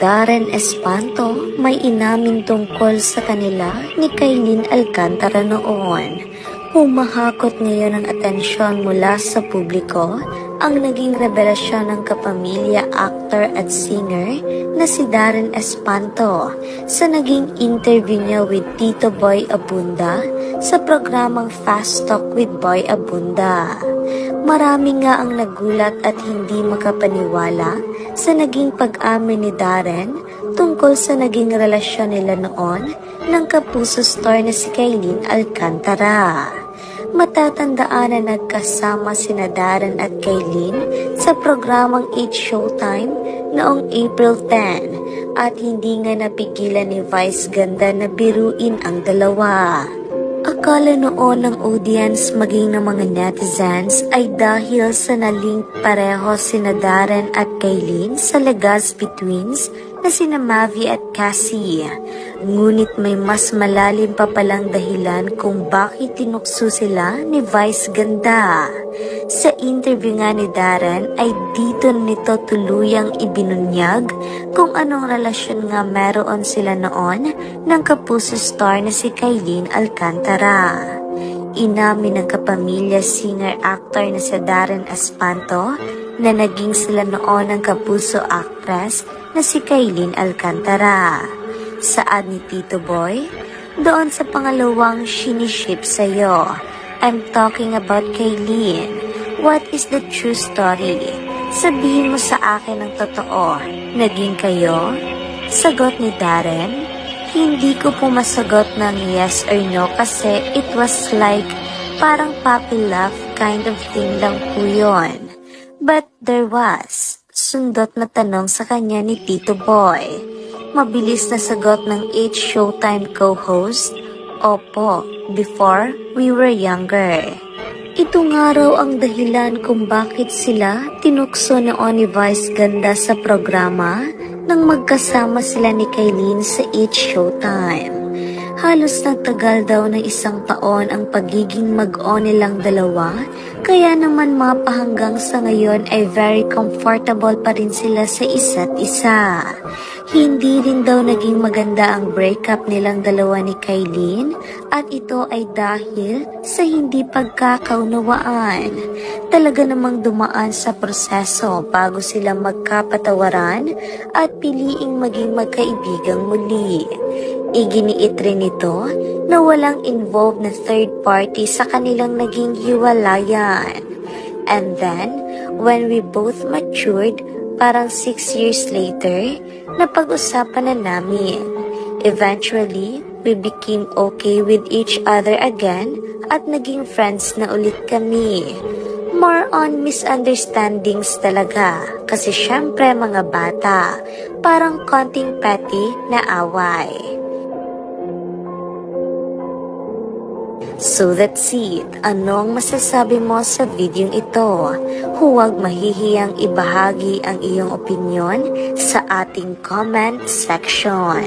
Darren Espanto may inamin tungkol sa kanila ni Kailin Alcantara noon. Humahakot ngayon ang atensyon mula sa publiko ang naging revelasyon ng kapamilya actor at singer na si Darren Espanto sa naging interview niya with Tito Boy Abunda sa programang Fast Talk with Boy Abunda. Marami nga ang nagulat at hindi makapaniwala sa naging pag-amin ni Darren tungkol sa naging relasyon nila noon ng kapuso star na si Kailin Alcantara. Matatandaan na nagkasama sina Darren at Kailin sa programang 8 Showtime noong April 10 at hindi nga napigilan ni Vice Ganda na biruin ang dalawa. Akala noon ng audience maging ng mga netizens ay dahil sa nalink pareho sina Darren at Kailin sa Legazpi twins na sina Mavi at Cassie. Ngunit may mas malalim pa palang dahilan kung bakit tinukso sila ni Vice Ganda. Sa interview nga ni Darren ay dito nito tuluyang ibinunyag kung anong relasyon nga meron sila noon ng kapuso star na si Kailin Alcantara. Inamin ng kapamilya singer-actor na si Darren Espanto na naging sila noon ng kapuso actress na si Kailin Alcantara. Saad ni Tito Boy, doon sa pangalawang shiniship sa'yo. I'm talking about Kailin. What is the true story? Sabihin mo sa akin ang totoo. Naging kayo? Sagot ni Darren, hindi ko po masagot ng yes or no kasi it was like parang puppy love kind of thing lang po yun. But there was sundot na tanong sa kanya ni Tito Boy. Mabilis na sagot ng 8 Showtime co-host, opo, before we were younger. Ito nga raw ang dahilan kung bakit sila tinukso noon ni Vice Ganda sa programa nang magkasama sila ni Kailin sa 8 Showtime. Halos nagtagal daw ng 1 taon ang pagiging mag-on nilang dalawa, kaya naman mapahanggang sa ngayon ay very comfortable pa rin sila sa isa't isa. Hindi rin daw naging maganda ang breakup nilang dalawa ni Kailin at ito ay dahil sa hindi pagkakaunawaan. Talaga namang dumaan sa proseso bago sila magkapatawaran at piliing maging magkaibigang muli. Iginiit rin ito na walang involved na third party sa kanilang naging hiwalayan. And then, when we both matured, parang 6 years later, napag-usapan na namin. Eventually, we became okay with each other again at naging friends na ulit kami. More on misunderstandings talaga kasi syempre mga bata, parang konting petty na away. So that's it. Anong masasabi mo sa videong ito? Huwag mahihiyang ibahagi ang iyong opinion sa ating comment section.